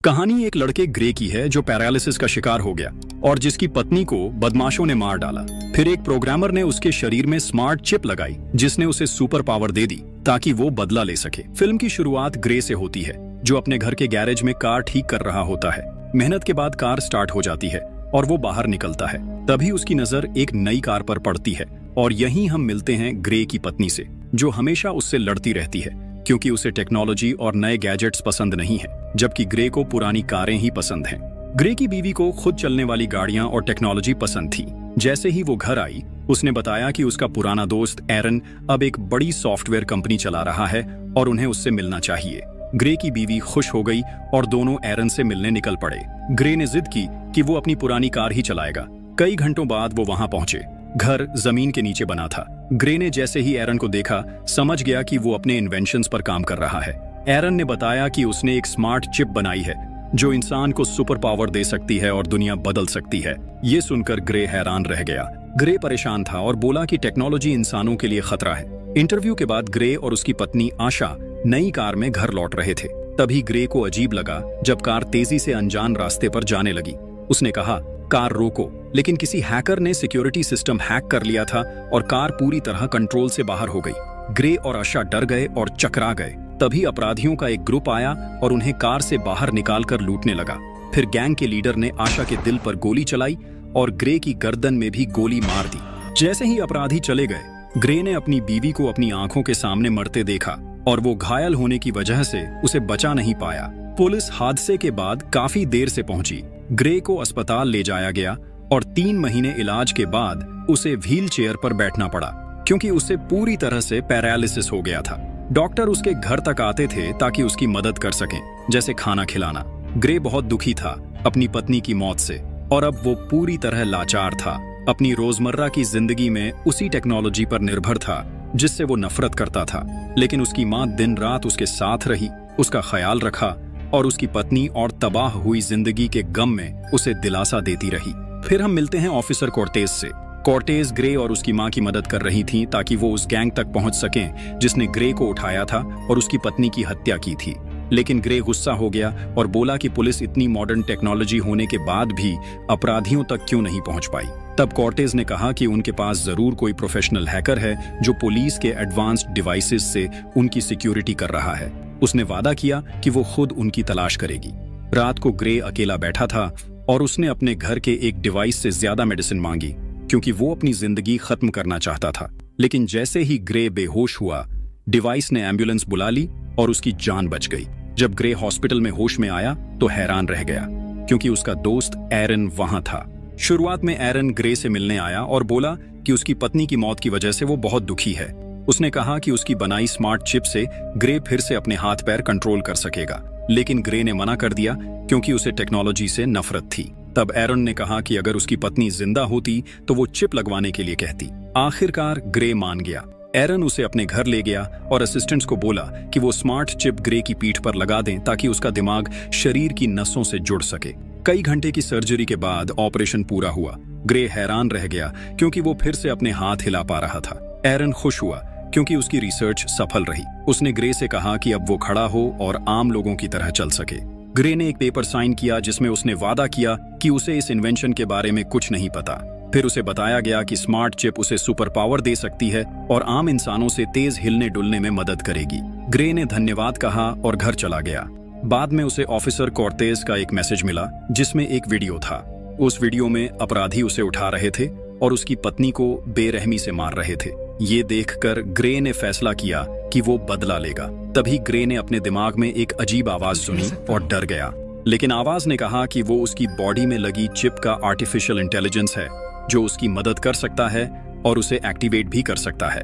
कहानी एक लड़के ग्रे की है जो पैरालिसिस का शिकार हो गया और जिसकी पत्नी को बदमाशों ने मार डाला। फिर एक प्रोग्रामर ने उसके शरीर में स्मार्ट चिप लगाई जिसने उसे सुपर पावर दे दी ताकि वो बदला ले सके। फिल्म की शुरुआत ग्रे से होती है जो अपने घर के गैरेज में कार ठीक कर रहा होता है। मेहनत के बाद कार स्टार्ट हो जाती है और वो बाहर निकलता है। तभी उसकी नजर एक नई कार पर पड़ती है और यहीं हम मिलते हैं ग्रे की पत्नी से, जो हमेशा उससे लड़ती रहती है क्योंकि उसे टेक्नोलॉजी और नए गैजेट्स पसंद नहीं है, जबकि ग्रे को पुरानी कारें ही पसंद हैं। ग्रे की बीवी को खुद चलने वाली गाड़ियां और टेक्नोलॉजी पसंद थी। जैसे ही वो घर आई, उसने बताया कि उसका पुराना दोस्त एरन अब एक बड़ी सॉफ्टवेयर कंपनी चला रहा है और उन्हें उससे मिलना चाहिए। ग्रे की बीवी खुश हो गई और दोनों एरन से मिलने निकल पड़े। ग्रे ने जिद की कि वो अपनी पुरानी कार ही चलाएगा। कई घंटों बाद वो वहां पहुंचे। घर जमीन के नीचे बना था। ग्रे ने जैसे ही एरन को देखा, समझ गया कि वो अपने इन्वेंशंस पर काम कर रहा है। एरन ने बताया कि उसने एक स्मार्ट चिप बनाई है जो इंसान को सुपर पावर दे सकती है और दुनिया बदल सकती है। ये सुनकर ग्रे हैरान रह गया। ग्रे परेशान था और बोला कि टेक्नोलॉजी इंसानों के लिए खतरा है। इंटरव्यू के बाद ग्रे और उसकी पत्नी आशा नई कार में घर लौट रहे थे। तभी ग्रे को अजीब लगा जब कार तेजी से अनजान रास्ते पर जाने लगी। उसने कहा, कार रोको, लेकिन किसी हैकर ने सिक्योरिटी सिस्टम हैक कर लिया था और कार पूरी तरह कंट्रोल से बाहर हो गई। ग्रे और आशा डर गए और चकरा गए। तभी अपराधियों का एक ग्रुप आया और उन्हें कार से बाहर निकालकर लूटने लगा। फिर गैंग के लीडर ने आशा के दिल पर गोली चलाई और ग्रे की गर्दन में भी गोली मार दी। जैसे ही अपराधी चले गए, ग्रे ने अपनी बीवी को अपनी आंखों के सामने मरते देखा और वो घायल होने की वजह से उसे बचा नहीं पाया। पुलिस हादसे के बाद काफी देर से पहुंची। ग्रे को अस्पताल ले जाया गया और 3 महीने इलाज के बाद उसे व्हील चेयर पर बैठना पड़ा क्योंकि उसे पूरी तरह से पैरालिसिस हो गया था। डॉक्टर उसके घर तक आते थे ताकि उसकी मदद कर सकें, जैसे खाना खिलाना। ग्रे बहुत दुखी था अपनी पत्नी की मौत से और अब वो पूरी तरह लाचार था। अपनी रोजमर्रा की जिंदगी में उसी टेक्नोलॉजी पर निर्भर था जिससे वो नफरत करता था। लेकिन उसकी माँ दिन रात उसके साथ रही, उसका ख्याल रखा और उसकी पत्नी और तबाह हुई जिंदगी के गम में उसे दिलासा देती रही। फिर हम मिलते हैं ऑफिसर कॉर्टेज से। कॉर्टेज ग्रे और उसकी मां की मदद कर रही थी ताकि वो उस गैंग तक पहुंच सकें जिसने ग्रे को उठाया था और उसकी पत्नी की हत्या की थी। लेकिन ग्रे गुस्सा हो गया और बोला कि पुलिस इतनी मॉडर्न टेक्नोलॉजी होने के बाद भी अपराधियों तक क्यों नहीं पहुंच पाई। तब कॉर्टेज ने कहा कि उनके पास जरूर कोई प्रोफेशनल हैकर है जो पुलिस के एडवांस्ड डिवाइसेस से उनकी सिक्योरिटी कर रहा है। उसने वादा किया कि वो खुद उनकी तलाश करेगी। रात को ग्रे अकेला बैठा था और उसने अपने घर के एक डिवाइस से ज्यादा मेडिसिन मांगी क्योंकि वो अपनी जिंदगी खत्म करना चाहता था। लेकिन जैसे ही ग्रे बेहोश हुआ, डिवाइस ने एम्बुलेंस बुला ली और उसकी जान बच गई। जब ग्रे हॉस्पिटल में होश में आया तो हैरान रह गया क्योंकि उसका दोस्त एरन वहां था। शुरुआत में एरन ग्रे से मिलने आया और बोला कि उसकी पत्नी की मौत की वजह से वो बहुत दुखी है। उसने कहा कि उसकी बनाई स्मार्ट चिप से ग्रे फिर से अपने हाथ पैर कंट्रोल कर सकेगा, लेकिन ग्रे ने मना कर दिया क्योंकि उसे टेक्नोलॉजी से नफरत थी। तब एरन ने कहा कि अगर उसकी पत्नी जिंदा होती तो वो चिप लगवाने के लिए कहती। आखिरकार ग्रे मान गया। एरन उसे अपने घर ले गया और असिस्टेंट्स को बोला कि वो स्मार्ट चिप ग्रे की पीठ पर लगा दें ताकि उसका दिमाग शरीर की नसों से जुड़ सके। कई घंटे की सर्जरी के बाद ऑपरेशन पूरा हुआ। ग्रे हैरान रह गया क्योंकि वो फिर से अपने हाथ हिला पा रहा था। एरन खुश हुआ क्योंकि उसकी रिसर्च सफल रही। उसने ग्रे से कहा कि अब वो खड़ा हो और आम लोगों की तरह चल सके। ग्रे ने एक पेपर साइन किया जिसमें उसने वादा किया कि उसे इस इन्वेंशन के बारे में कुछ नहीं पता। फिर उसे बताया गया कि स्मार्ट चिप उसे सुपर पावर दे सकती है और आम इंसानों से तेज हिलने डुलने में मदद करेगी। ग्रे ने धन्यवाद कहा और घर चला गया। बाद में उसे ऑफिसर कॉर्टेज का एक मैसेज मिला जिसमें एक वीडियो था। उस वीडियो में अपराधी उसे उठा रहे थे और उसकी पत्नी को बेरहमी से मार रहे थे। ये देखकर ग्रे ने फैसला किया कि वो बदला लेगा। तभी ग्रे ने अपने दिमाग में एक अजीब आवाज सुनी और डर गया। लेकिन आवाज ने कहा कि वो उसकी बॉडी में लगी चिप का आर्टिफिशियल इंटेलिजेंस है जो उसकी मदद कर सकता है और उसे एक्टिवेट भी कर सकता है।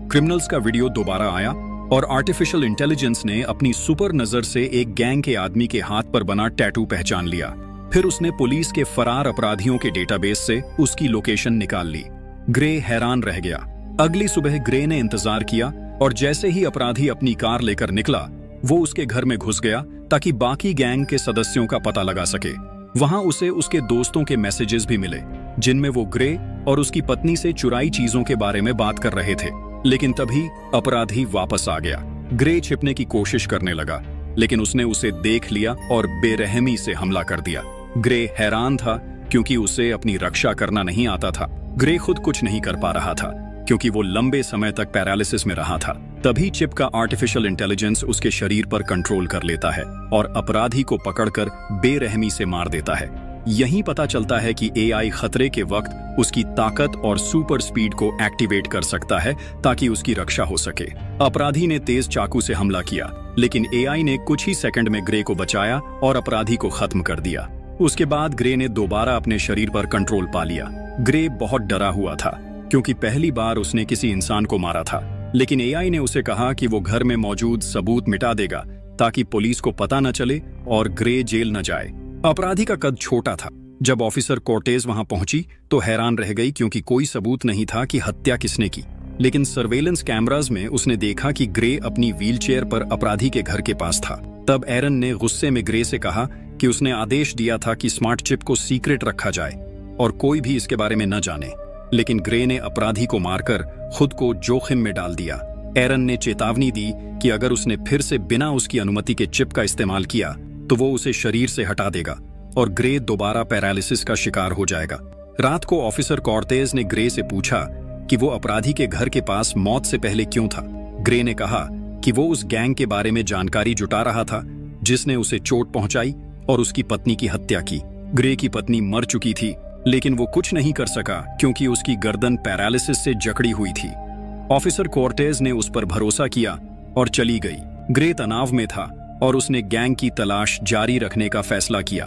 क्रिमिनल्स का वीडियो दोबारा आया और आर्टिफिशियल इंटेलिजेंस ने अपनी सुपर नजर से एक गैंग के आदमी के हाथ पर बना टैटू पहचान लिया। फिर उसने पुलिस के फरार अपराधियों के डेटाबेस से उसकी लोकेशन निकाल ली। ग्रे हैरान रह गया। अगली सुबह ग्रे ने इंतजार किया और जैसे ही अपराधी अपनी कार लेकर निकला, वो उसके घर में घुस गया ताकि बाकी गैंग के सदस्यों का पता लगा सके। वहां उसे उसके दोस्तों के मैसेजेस भी मिले जिनमें वो ग्रे और उसकी पत्नी से चुराई चीजों के बारे में बात कर रहे थे। लेकिन तभी अपराधी वापस आ गया। ग्रे छिपने की कोशिश करने लगा लेकिन उसने उसे देख लिया और बेरहमी से हमला कर दिया। ग्रे हैरान था क्योंकि उसे अपनी रक्षा करना नहीं आता था। ग्रे खुद कुछ नहीं कर पा रहा था क्योंकि वो लंबे समय तक पैरालिसिस में रहा था। तभी चिप का आर्टिफिशियल इंटेलिजेंस उसके शरीर पर कंट्रोल कर लेता है और अपराधी को पकड़कर बेरहमी से मार देता है। यहीं पता चलता है कि एआई खतरे के वक्त उसकी ताकत और सुपर स्पीड को एक्टिवेट कर सकता है ताकि उसकी रक्षा हो सके। अपराधी ने तेज चाकू से हमला किया, लेकिन एआई ने कुछ ही सेकंड में ग्रे को बचाया और अपराधी को खत्म कर दिया। उसके बाद ग्रे ने दोबारा अपने शरीर पर कंट्रोल पा लिया। ग्रे बहुत डरा हुआ था क्योंकि पहली बार उसने किसी इंसान को मारा था, लेकिन एआई ने उसे कहा कि वो घर में मौजूद सबूत मिटा देगा ताकि पुलिस को पता न चले और ग्रे जेल न जाए। अपराधी का कद छोटा था। जब ऑफिसर कोर्टेज वहां पहुंची तो हैरान रह गई क्योंकि कोई सबूत नहीं था कि हत्या किसने की। लेकिन सर्वेलेंस कैमरास में उसने देखा कि ग्रे अपनी व्हीलचेयर पर अपराधी के घर के पास था। तब एरन ने गुस्से में ग्रे से कहा कि उसने आदेश दिया था कि स्मार्ट चिप को सीक्रेट रखा जाए और कोई भी इसके बारे में न जाने। लेकिन ग्रे ने अपराधी को मारकर खुद को जोखिम में डाल दिया। एरन ने चेतावनी दी कि अगर उसने फिर से बिना उसकी अनुमति के चिप का इस्तेमाल किया तो वो उसे शरीर से हटा देगा और ग्रे दोबारा पैरालिसिस का शिकार हो जाएगा। रात को ऑफिसर कॉर्टेज ने ग्रे से पूछा कि वो अपराधी के घर के पास मौत से पहले क्यों था। ग्रे ने कहा कि वो उस गैंग के बारे में जानकारी जुटा रहा था जिसने उसे चोट पहुंचाई और उसकी पत्नी की हत्या की। ग्रे की पत्नी मर चुकी थी, लेकिन वो कुछ नहीं कर सका क्योंकि उसकी गर्दन पैरालिसिस से जकड़ी हुई थी। ऑफिसर कॉर्टेज ने उस पर भरोसा किया और चली गई। ग्रे तनाव में था और उसने गैंग की तलाश जारी रखने का फैसला किया।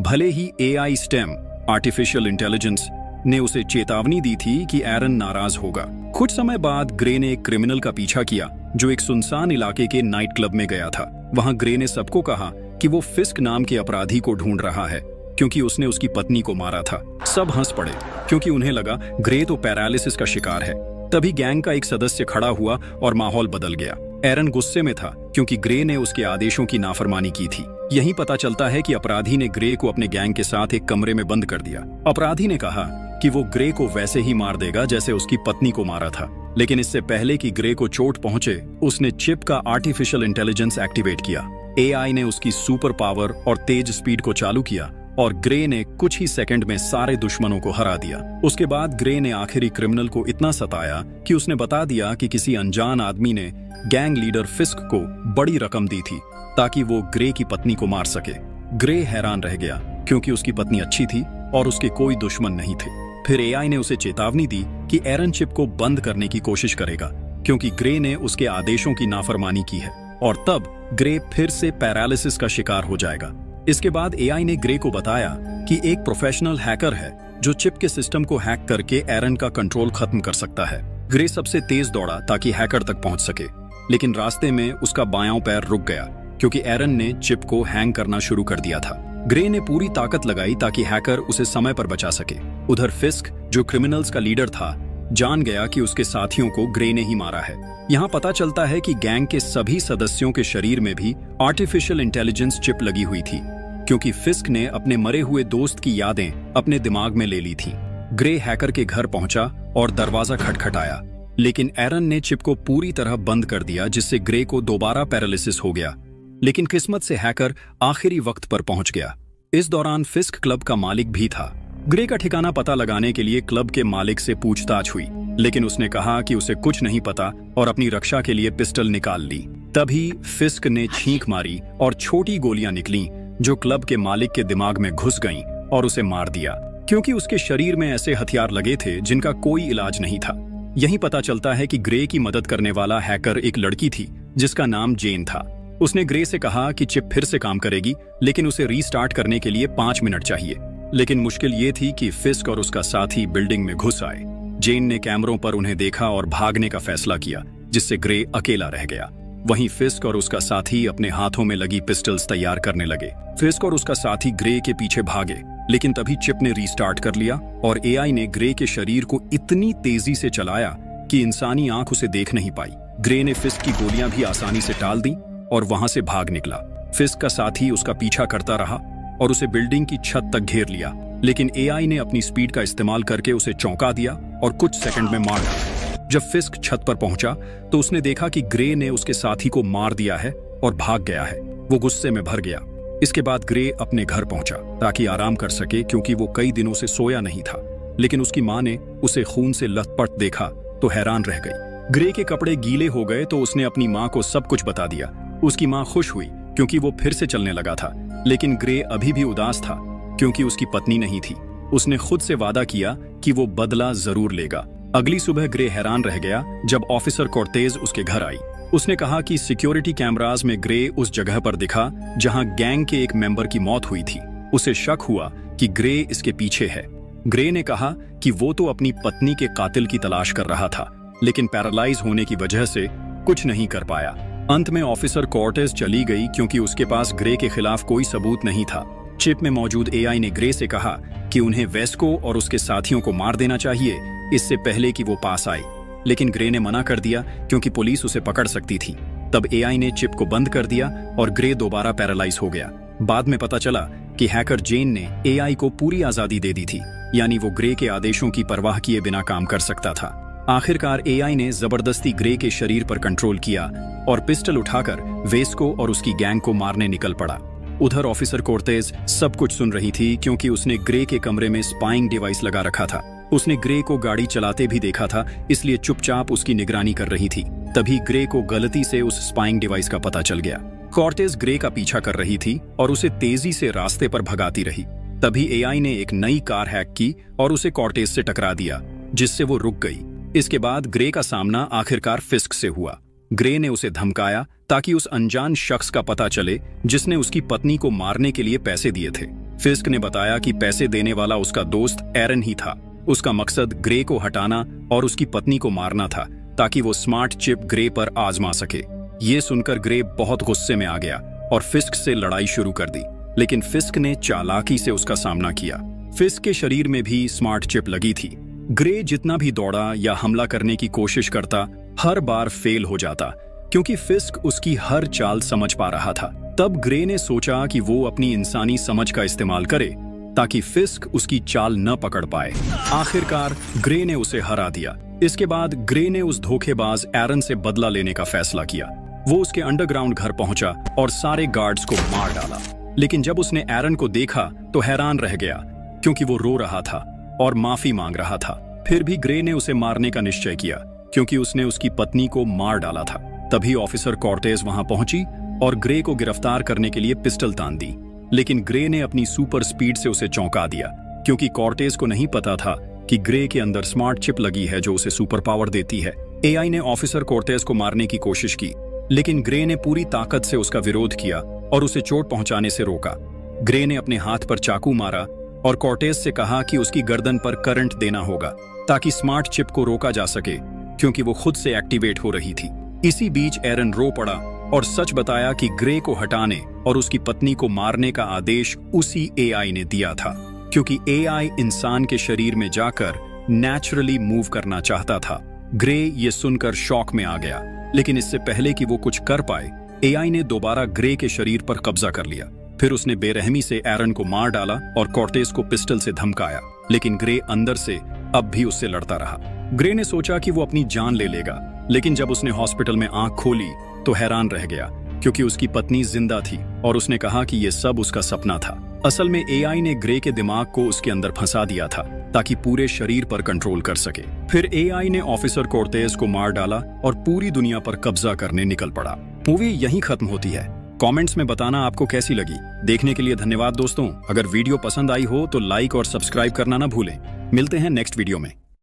भले ही एआई स्टेम आर्टिफिशियल इंटेलिजेंस ने उसे चेतावनी दी थी कि एरन नाराज होगा। कुछ समय बाद ग्रे ने एक क्रिमिनल का पीछा किया जो एक सुनसान इलाके के नाइट क्लब में गया था। वहां ग्रे ने सबको कहा कि वो फिस्क नाम के अपराधी को ढूंढ रहा है क्योंकि उसने उसकी पत्नी को मारा था। सब हंस पड़े क्योंकि उन्हें लगा ग्रे तो पैरालिसिस का शिकार है। तभी गैंग का एक सदस्य खड़ा हुआ और माहौल बदल गया। एरन गुस्से में था क्योंकि ग्रे ने उसके आदेशों की नाफरमानी की थी। यहीं पता चलता है कि अपराधी ने ग्रे को अपने गैंग के साथ एक कमरे में बंद कर दिया। अपराधी ने कहा कि वो ग्रे को वैसे ही मार देगा जैसे उसकी पत्नी को मारा था, लेकिन इससे पहले कि ग्रे को चोट पहुंचे उसने चिप का आर्टिफिशियल इंटेलिजेंस एक्टिवेट किया। एआई ने उसकी सुपर पावर और तेज स्पीड को चालू किया और ग्रे ने कुछ ही सेकंड में सारे दुश्मनों को हरा दिया। उसके बाद ग्रे ने आखिरी क्रिमिनल को इतना सताया कि उसने बता दिया कि किसी अनजान आदमी ने गैंग लीडर फिस्क को बड़ी रकम दी थी ताकि वो ग्रे की पत्नी को मार सके। ग्रे हैरान रह गया क्योंकि उसकी पत्नी अच्छी थी और उसके कोई दुश्मन नहीं थे। फिर एआई ने उसे चेतावनी दी कि एरन चिप को बंद करने की कोशिश करेगा क्योंकि ग्रे ने उसके आदेशों की नाफरमानी की है, और तब ग्रे फिर से पैरालिसिस का शिकार हो जाएगा। इसके बाद एआई ने ग्रे को बताया कि एक प्रोफेशनल हैकर है जो चिप के सिस्टम को हैक करके एरन का कंट्रोल खत्म कर सकता है। ग्रे सबसे तेज दौड़ा ताकि हैकर तक पहुंच सके, लेकिन रास्ते में उसका बायां पैर रुक गया क्योंकि एरन ने चिप को हैंग करना शुरू कर दिया था। ग्रे ने पूरी ताकत लगाई ताकि हैकर उसे समय पर बचा सके। उधर फिस्क, जो क्रिमिनल्स का लीडर था, जान गया कि उसके साथियों को ग्रे ने ही मारा है। यहाँ पता चलता है कि गैंग के सभी सदस्यों के शरीर में भी आर्टिफिशियल इंटेलिजेंस चिप लगी हुई थी क्योंकि फिस्क ने अपने मरे हुए दोस्त की यादें अपने दिमाग में ले ली थी। ग्रे हैकर के घर पहुंचा और दरवाजा खटखटाया, लेकिन एरन ने चिप को पूरी तरह बंद कर दिया जिससे ग्रे को दोबारा पैरालिसिस हो गया। लेकिन किस्मत से हैकर आखिरी वक्त पर पहुंच गया। इस दौरान फिस्क क्लब का मालिक भी था। ग्रे का ठिकाना पता लगाने के लिए क्लब के मालिक से पूछताछ हुई, लेकिन उसने कहा कि उसे कुछ नहीं पता और अपनी रक्षा के लिए पिस्टल निकाल ली। तभी फिस्क ने छींक मारी और छोटी गोलियां निकलीं जो क्लब के मालिक के दिमाग में घुस गईं और उसे मार दिया क्योंकि उसके शरीर में ऐसे हथियार लगे थे जिनका कोई इलाज नहीं था। यही पता चलता है कि ग्रे की मदद करने वाला हैकर एक लड़की थी जिसका नाम जेन था। उसने ग्रे से कहा कि चिप फिर से काम करेगी, लेकिन उसे रीस्टार्ट करने के लिए 5 मिनट चाहिए। लेकिन मुश्किल ये थी कि फिस्क और उसका साथी बिल्डिंग में घुस आए। जेन ने कैमरों पर उन्हें देखा और भागने का फैसला किया, जिससे ग्रे अकेला रह गया। वहीं फिस्क और उसका साथी अपने हाथों में लगी पिस्टल्स तैयार करने लगे। फिस्क और उसका साथी ग्रे के पीछे भागे, लेकिन तभी चिप ने रीस्टार्ट कर लिया और एआई ने ग्रे के शरीर को इतनी तेजी से चलाया कि इंसानी आंख उसे देख नहीं पाई। ग्रे ने फिस्क की गोलियां भी आसानी से टाल दी और वहां से भाग निकला। फिस्क का साथी उसका पीछा करता रहा और उसे बिल्डिंग की छत तक घेर लिया, लेकिन एआई ने अपनी स्पीड का इस्तेमाल करके उसे चौंका दिया और कुछ सेकंड में मार डाला। जब फिस्क छत पर पहुंचा तो उसने देखा कि ग्रे ने उसके साथी को मार दिया है और भाग गया है। वो गुस्से में भर गया। इसके बाद ग्रे अपने घर पहुंचा ताकि आराम कर सके, क्योंकि वो कई दिनों से सोया नहीं था। लेकिन उसकी माँ ने उसे खून से लथपथ देखा तो हैरान रह गई। ग्रे के कपड़े गीले हो गए तो उसने अपनी माँ को सब कुछ बता दिया। उसकी माँ खुश हुई क्योंकि वो फिर से चलने लगा था। लेकिन ग्रे अभी भी उदास था क्योंकि उसकी पत्नी नहीं थी। उसने खुद से वादा किया कि वो बदला जरूर लेगा। अगली सुबह ग्रे हैरान रह गया जब ऑफिसर कोर्टेज उसके घर आई। उसने कहा कि सिक्योरिटी कैमरास में ग्रे उस जगह पर दिखा जहां गैंग के एक मेंबर की मौत हुई थी। उसे शक हुआ कि ग्रे इसके पीछे है। ग्रे ने कहा कि वो तो अपनी पत्नी के कातिल की तलाश कर रहा था, लेकिन पैरालाइज होने की वजह से कुछ नहीं कर पाया। अंत में ऑफिसर कोर्टेज चली गई क्योंकि उसके पास ग्रे के खिलाफ कोई सबूत नहीं था। चिप में मौजूद एआई ने ग्रे से कहा कि उन्हें वेस्को और उसके साथियों को मार देना चाहिए इससे पहले कि वो पास आए। लेकिन ग्रे ने मना कर दिया क्योंकि पुलिस उसे पकड़ सकती थी। तब एआई ने चिप को बंद कर दिया और ग्रे दोबारा पैरालाइज हो गया। बाद में पता चला कि हैकर जेन ने एआई को पूरी आजादी दे दी थी, यानी वो ग्रे के आदेशों की परवाह किए बिना काम कर सकता था। आखिरकार एआई ने जबरदस्ती ग्रे के शरीर पर कंट्रोल किया और पिस्टल उठाकर वेस्को और उसकी गैंग को मारने निकल पड़ा। उधर ऑफिसर कोर्टेज सब कुछ सुन रही थी क्योंकि उसने ग्रे के कमरे में स्पाइंग डिवाइस लगा रखा था। उसने ग्रे को गाड़ी चलाते भी देखा था, इसलिए चुपचाप उसकी निगरानी कर रही थी। तभी ग्रे को गलती से उस स्पाइंग डिवाइस का पता चल गया। कोर्टेज ग्रे का पीछा कर रही थी और उसे तेजी से रास्ते पर भगाती रही। तभी एआई ने एक नई कार हैक की और उसे कोर्टेज से टकरा दिया, जिससे वो रुक गई। इसके बाद ग्रे का सामना आखिरकार फिस्क से हुआ। ग्रे ने उसे धमकाया ताकि उस अनजान शख्स का पता चले जिसने उसकी पत्नी को मारने के लिए पैसे दिए थे। फिस्क ने बताया कि पैसे देने वाला उसका दोस्त एरन ही था। उसका मकसद ग्रे को हटाना और उसकी पत्नी को मारना था ताकि वो स्मार्ट चिप ग्रे पर आजमा सके। ये सुनकर ग्रे बहुत गुस्से में आ गया और फिस्क से लड़ाई शुरू कर दी, लेकिन फिस्क ने चालाकी से उसका सामना किया। फिस्क के शरीर में भी स्मार्ट चिप लगी थी। ग्रे जितना भी दौड़ा या हमला करने की कोशिश करता, हर बार फेल हो जाता क्योंकि फिस्क उसकी हर चाल समझ पा रहा था। तब ग्रे ने सोचा कि वो अपनी इंसानी समझ का इस्तेमाल करे ताकि फिस्क उसकी चाल न पकड़ पाए। आखिरकार ग्रे ने उसे हरा दिया। इसके बाद ग्रे ने उस धोखेबाज एरन से बदला लेने का फैसला किया। वो उसके अंडरग्राउंड घर पहुंचा और सारे गार्ड्स को मार डाला। लेकिन जब उसने एरन को देखा तो हैरान रह गया क्योंकि वो रो रहा था और माफी मांग रहा था। फिर भी ग्रे ने उसे मारने का निश्चय किया क्योंकि उसने उसकी पत्नी को मार डाला था। तभी ऑफिसर कोर्टेज वहां पहुंची और ग्रे को गिरफ्तार करने के लिए पिस्टल तान दी। लेकिन ग्रे ने अपनी सुपर स्पीड से उसे चौंका दिया क्योंकि कोर्टेज को नहीं पता था कि ग्रे के अंदर स्मार्ट चिप लगी है जो उसे सुपर पावर देती है। एआई ने ऑफिसर कोर्टेज को मारने की कोशिश की, लेकिन ग्रे ने पूरी ताकत से उसका विरोध किया और उसे चोट पहुंचाने से रोका। ग्रे ने अपने हाथ पर चाकू मारा और कोर्टेज से कहा कि उसकी गर्दन पर करंट देना होगा ताकि स्मार्ट चिप को रोका जा सके क्योंकि वो खुद से एक्टिवेट हो रही थी। इसी बीच एरन रो पड़ा और सच बताया कि ग्रे को हटाने और उसकी पत्नी को मारने का आदेश उसी एआई ने दिया था, क्योंकि एआई इंसान के शरीर में जाकर नेचुरली मूव करना चाहता था। ग्रे ये सुनकर शॉक में आ गया, लेकिन इससे पहले कि वो कुछ कर पाए, एआई ने दोबारा ग्रे के शरीर पर कब्जा कर लिया। फिर उसने बेरहमी से एरन को मार डाला और कोर्टेज को पिस्टल से धमकाया, लेकिन ग्रे अंदर से अब भी उससे लड़ता रहा। ग्रे ने सोचा कि वो अपनी जान ले लेगा, लेकिन जब उसने हॉस्पिटल में आंख खोली तो हैरान रह गया क्योंकि उसकी पत्नी जिंदा थी और उसने कहा कि ये सब उसका सपना था। असल में एआई ने ग्रे के दिमाग को उसके अंदर फंसा दिया था ताकि पूरे शरीर पर कंट्रोल कर सके। फिर एआई ने ऑफिसर कोर्टेज को मार डाला और पूरी दुनिया पर कब्जा करने निकल पड़ा। मूवी यहीं खत्म होती है। कमेंट्स में बताना आपको कैसी लगी। देखने के लिए धन्यवाद दोस्तों। अगर वीडियो पसंद आई हो तो लाइक और सब्सक्राइब करना ना भूलें। मिलते हैं नेक्स्ट वीडियो में।